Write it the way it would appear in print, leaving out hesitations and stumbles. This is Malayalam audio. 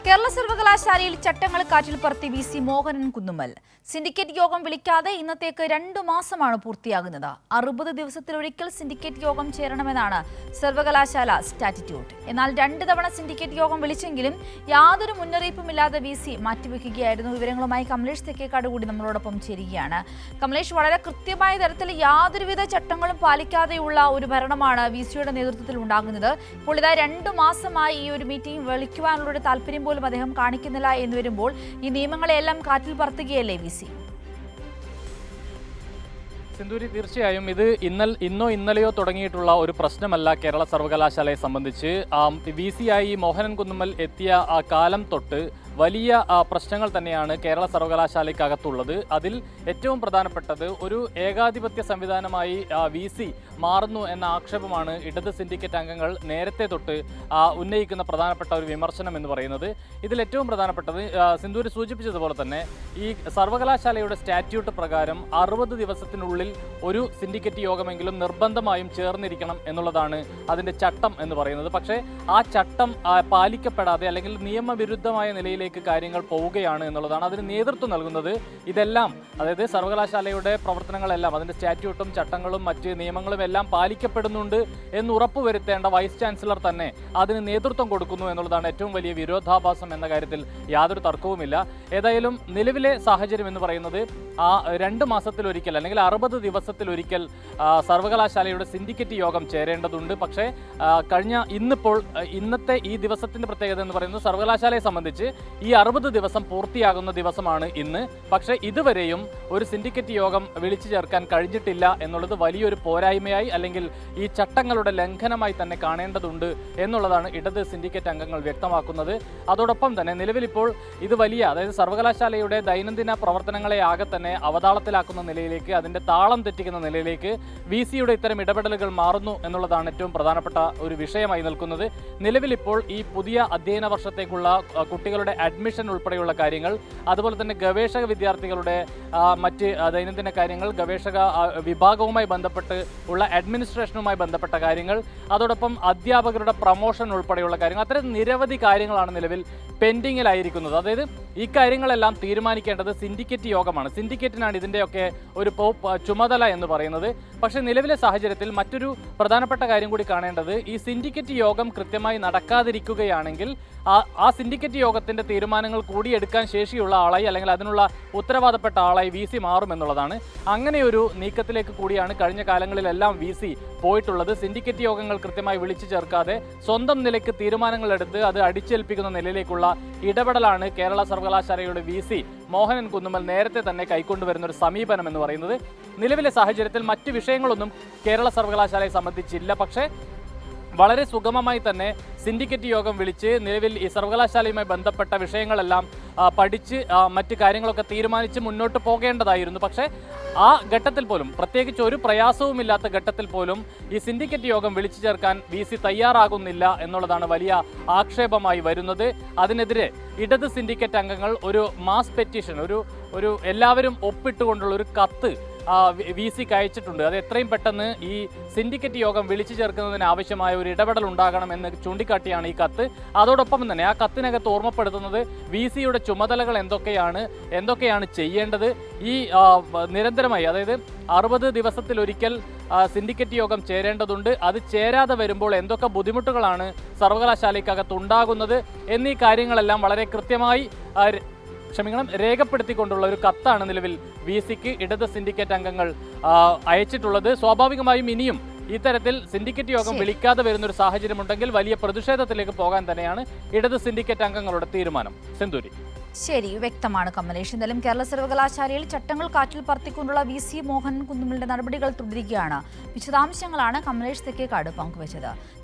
കേരള സർവകലാശാലയിൽ ചട്ടങ്ങൾ കാറ്റിൽ പറത്തി VC മോഹനൻ കുന്നുമ്മൽ. സിൻഡിക്കേറ്റ് യോഗം വിളിക്കാതെ ഇന്നത്തേക്ക് 2 മാസമാണ് പൂർത്തിയാകുന്നത്. 60 ദിവസത്തിലൊരിക്കൽ സിൻഡിക്കേറ്റ് യോഗം ചേരണമെന്നാണ് സർവകലാശാല സ്റ്റാറ്റ്യൂട്ട്. എന്നാൽ 2 തവണ സിൻഡിക്കേറ്റ് യോഗം വിളിച്ചെങ്കിലും യാതൊരു മുന്നറിയിപ്പുമില്ലാതെ VC മാറ്റിവെക്കുകയായിരുന്നു. വിവരങ്ങളുമായി കമലേഷ് തെക്കേക്കാട് കൂടി നമ്മളോടൊപ്പം ചേരുകയാണ്. കമലേഷ്, വളരെ കൃത്യമായ തരത്തിൽ യാതൊരുവിധ ചട്ടങ്ങളും പാലിക്കാതെയുള്ള ഒരു ഭരണമാണ് VCയുടെ നേതൃത്വത്തിൽ ഉണ്ടാകുന്നത്. ഇപ്പോൾ ഇതാ 2 മാസമായി ഈ ഒരു മീറ്റിംഗ് വിളിക്കുവാനുള്ള ഒരു താല്പര്യം പോലും അദ്ദേഹം കാണിക്കുന്നില്ല എന്ന് വരുമ്പോൾ ഈ നിയമങ്ങളെല്ലാം കാറ്റിൽ പറത്തുകയല്ലേ VC? സിന്ധൂരി, തീർച്ചയായും ഇത് ഇന്നോ ഇന്നലെയോ തുടങ്ങിയിട്ടുള്ള ഒരു പ്രശ്നമല്ല കേരള സർവകലാശാലയെ സംബന്ധിച്ച്. VC ആയി മോഹനൻ കുന്നുമ്മൽ എത്തിയ ആ കാലം തൊട്ട് വലിയ പ്രശ്നങ്ങൾ തന്നെയാണ് കേരള സർവകലാശാലയ്ക്കകത്തുള്ളത്. അതിൽ ഏറ്റവും പ്രധാനപ്പെട്ടത് ഒരു ഏകാധിപത്യ സംവിധാനമായി VC മാറുന്നു എന്ന ആക്ഷേപമാണ് ഇടത് സിൻഡിക്കേറ്റ് അംഗങ്ങൾ നേരത്തെ തൊട്ട് ഉന്നയിക്കുന്ന പ്രധാനപ്പെട്ട ഒരു വിമർശനം എന്ന് പറയുന്നത്. ഇതിൽ ഏറ്റവും പ്രധാനപ്പെട്ടത് സിന്ധൂരി സൂചിപ്പിച്ചതുപോലെ തന്നെ ഈ സർവകലാശാലയുടെ സ്റ്റാറ്റ്യൂട്ട് പ്രകാരം 60 ദിവസത്തിനുള്ളിൽ ഒരു സിൻഡിക്കേറ്റ് യോഗമെങ്കിലും നിർബന്ധമായും ചേർന്നിരിക്കണം എന്നുള്ളതാണ് അതിൻ്റെ ചട്ടം എന്ന് പറയുന്നത്. പക്ഷേ ആ ചട്ടം പാലിക്കപ്പെടാതെ അല്ലെങ്കിൽ നിയമവിരുദ്ധമായ നിലയിലേക്ക് കാര്യങ്ങൾ പോവുകയാണ് എന്നുള്ളതാണ്. അതിന് നേതൃത്വം നൽകുന്നത് ഇതെല്ലാം, അതായത് സർവകലാശാലയുടെ പ്രവർത്തനങ്ങളെല്ലാം അതിൻ്റെ സ്റ്റാറ്റ്യൂട്ടും ചട്ടങ്ങളും മറ്റ് നിയമങ്ങളും എല്ലാം പാലിക്കപ്പെടുന്നുണ്ട് എന്ന് ഉറപ്പുവരുത്തേണ്ട വൈസ് ചാൻസലർ തന്നെ അതിന് നേതൃത്വം കൊടുക്കുന്നു എന്നുള്ളതാണ് ഏറ്റവും വലിയ വിരോധാഭാസം എന്ന കാര്യത്തിൽ യാതൊരു തർക്കവുമില്ല. ഏതായാലും നിലവിലെ സാഹചര്യം എന്ന് പറയുന്നത് 2 മാസത്തിലൊരിക്കൽ അല്ലെങ്കിൽ 60 ദിവസത്തിലൊരിക്കൽ സർവകലാശാലയുടെ സിൻഡിക്കേറ്റ് യോഗം ചേരേണ്ടതുണ്ട്. പക്ഷേ ഇന്നത്തെ ഈ ദിവസത്തിൻ്റെ പ്രത്യേകത എന്ന് പറയുന്നത് സർവകലാശാലയെ സംബന്ധിച്ച് ഈ 60 ദിവസം പൂർത്തിയാകുന്ന ദിവസമാണ് ഇന്ന്. പക്ഷേ ഇതുവരെയും ഒരു സിൻഡിക്കേറ്റ് യോഗം വിളിച്ചു ചേർക്കാൻ കഴിഞ്ഞിട്ടില്ല എന്നുള്ളത് വലിയൊരു പോരായ്മയായി അല്ലെങ്കിൽ ഈ ചട്ടങ്ങളുടെ ലംഘനമായി തന്നെ കാണേണ്ടതുണ്ട് എന്നുള്ളതാണ് ഇടത് സിൻഡിക്കേറ്റ് അംഗങ്ങൾ വ്യക്തമാക്കുന്നത്. അതോടൊപ്പം തന്നെ നിലവിലിപ്പോൾ ഇത് അതായത് സർവകലാശാലയുടെ ദൈനംദിന പ്രവർത്തനങ്ങളെ ആകെ തന്നെ അവതാളത്തിലാക്കുന്ന നിലയിലേക്ക്, അതിൻ്റെ താളം തെറ്റിക്കുന്ന നിലയിലേക്ക് VCയുടെ ഇത്തരം ഇടപെടലുകൾ മാറുന്നു എന്നുള്ളതാണ് ഏറ്റവും പ്രധാനപ്പെട്ട ഒരു വിഷയമായി നിൽക്കുന്നത്. നിലവിലിപ്പോൾ ഈ പുതിയ അധ്യയന വർഷത്തേക്കുള്ള കുട്ടികളുടെ അഡ്മിഷൻ ഉൾപ്പെടെയുള്ള കാര്യങ്ങൾ, അതുപോലെ തന്നെ ഗവേഷക വിദ്യാർത്ഥികളുടെ മറ്റ് ദൈനംദിന കാര്യങ്ങൾ, ഗവേഷക വിഭാഗവുമായി ബന്ധപ്പെട്ട് ഉള്ള അഡ്മിനിസ്ട്രേഷനുമായി ബന്ധപ്പെട്ട കാര്യങ്ങൾ, അതോടൊപ്പം അധ്യാപകരുടെ പ്രൊമോഷൻ ഉൾപ്പെടെയുള്ള കാര്യങ്ങൾ, അത്തരം നിരവധി കാര്യങ്ങളാണ് നിലവിൽ പെൻഡിങ്ങിലായിരിക്കുന്നത്. അതായത് ഈ കാര്യങ്ങളെല്ലാം തീരുമാനിക്കേണ്ടത് സിൻഡിക്കേറ്റ് യോഗമാണ്. സിൻഡിക്കേറ്റിനാണ് ഇതിൻ്റെയൊക്കെ ഒരു ചുമതല എന്ന് പറയുന്നത്. പക്ഷേ നിലവിലെ സാഹചര്യത്തിൽ മറ്റൊരു പ്രധാനപ്പെട്ട കാര്യം കൂടി കാണേണ്ടത്, ഈ സിൻഡിക്കേറ്റ് യോഗം കൃത്യമായി നടക്കാതിരിക്കുകയാണെങ്കിൽ ആ സിൻഡിക്കേറ്റ് യോഗത്തിൻ്റെ തീരുമാനങ്ങൾ കൂടിയെടുക്കാൻ ശേഷിയുള്ള ആളായി അല്ലെങ്കിൽ അതിനുള്ള ഉത്തരവാദപ്പെട്ട ആളായി VC മാറുമെന്നുള്ളതാണ്. അങ്ങനെയൊരു നീക്കത്തിലേക്ക് കൂടിയാണ് കഴിഞ്ഞ കാലങ്ങളിലെല്ലാം VC പോയിട്ടുള്ളത്. സിൻഡിക്കേറ്റ് യോഗങ്ങൾ കൃത്യമായി വിളിച്ചു ചേർക്കാതെ സ്വന്തം നിലയ്ക്ക് തീരുമാനങ്ങൾ എടുത്ത് അത് അടിച്ചേൽപ്പിക്കുന്ന നിലയിലേക്കുള്ള ഇടപെടലാണ് കേരള സർവകലാശാലയുടെ VC മോഹനൻ കുന്നുമ്മൽ നേരത്തെ തന്നെ കൈക്കൊണ്ടുവരുന്ന ഒരു സമീപനം എന്ന് പറയുന്നത്. നിലവിലെ സാഹചര്യത്തിൽ മറ്റ് വിഷയങ്ങളൊന്നും കേരള സർവകലാശാലയെ സംബന്ധിച്ചില്ല. പക്ഷേ വളരെ സുഗമമായി തന്നെ സിൻഡിക്കേറ്റ് യോഗം വിളിച്ച് നിലവിൽ ഈ സർവകലാശാലയുമായി ബന്ധപ്പെട്ട വിഷയങ്ങളെല്ലാം പഠിച്ച് മറ്റ് കാര്യങ്ങളൊക്കെ തീരുമാനിച്ച് മുന്നോട്ട് പോകേണ്ടതായിരുന്നു. പക്ഷേ ആ ഘട്ടത്തിൽ പോലും, പ്രത്യേകിച്ച് ഒരു പ്രയാസവുമില്ലാത്ത ഘട്ടത്തിൽ പോലും ഈ സിൻഡിക്കേറ്റ് യോഗം വിളിച്ചു ചേർക്കാൻ VC തയ്യാറാകുന്നില്ല എന്നുള്ളതാണ് വലിയ ആക്ഷേപമായി വരുന്നത്. അതിനെതിരെ ഇടത് സിൻഡിക്കേറ്റ് അംഗങ്ങൾ ഒരു മാസ് പെറ്റീഷൻ, ഒരു എല്ലാവരും ഒപ്പിട്ടുകൊണ്ടുള്ള ഒരു കത്ത് VCക്ക് അയച്ചിട്ടുണ്ട്. അത് എത്രയും പെട്ടെന്ന് ഈ സിൻഡിക്കേറ്റ് യോഗം വിളിച്ചു ചേർക്കുന്നതിന് ആവശ്യമായ ഒരു ഇടപെടൽ ഉണ്ടാകണമെന്ന് ചൂണ്ടിക്കാട്ടിയാണ് ഈ കത്ത്. അതോടൊപ്പം തന്നെ ആ കത്തിനകത്ത് ഓർമ്മപ്പെടുത്തുന്നത് VCയുടെ ചുമതലകൾ എന്തൊക്കെയാണ് ചെയ്യേണ്ടത്. ഈ നിരന്തരമായി, അതായത് 60 ദിവസത്തിലൊരിക്കൽ സിൻഡിക്കേറ്റ് യോഗം ചേരേണ്ടതുണ്ട്. അത് ചേരാതെ വരുമ്പോൾ എന്തൊക്കെ ബുദ്ധിമുട്ടുകളാണ് സർവകലാശാലയ്ക്കകത്ത് ഉണ്ടാകുന്നത് എന്നീ കാര്യങ്ങളെല്ലാം വളരെ കൃത്യമായി രേഖപ്പെടുത്തിക്കൊണ്ടുള്ള ഒരു കത്താണ് നിലവിൽ VCക്ക് ഇടത് സിൻഡിക്കേറ്റ് അംഗങ്ങൾ അയച്ചിട്ടുള്ളത്. സ്വാഭാവികമായും ഇനിയും ഇത്തരത്തിൽ സിൻഡിക്കേറ്റ് യോഗം വിളിക്കാതെ വരുന്നൊരു സാഹചര്യമുണ്ടെങ്കിൽ വലിയ പ്രതിഷേധത്തിലേക്ക് പോകാൻ തന്നെയാണ് ഇടത് സിൻഡിക്കേറ്റ് അംഗങ്ങളുടെ തീരുമാനം. സിന്ധൂരി, ശരി, വ്യക്തമാണ് കമലേഷ്. എന്തായാലും കേരള സർവകലാശാലയിൽ ചട്ടങ്ങൾ കാറ്റിൽ പറത്തിക്കൊണ്ടുള്ള VC മോഹനൻ കുന്നുമ്മലിന്റെ നടപടികൾ തുടരുകയാണ്. വിശദാംശങ്ങളാണ് കമലേഷ് തെക്കേക്കാട് പങ്കുവച്ചത്.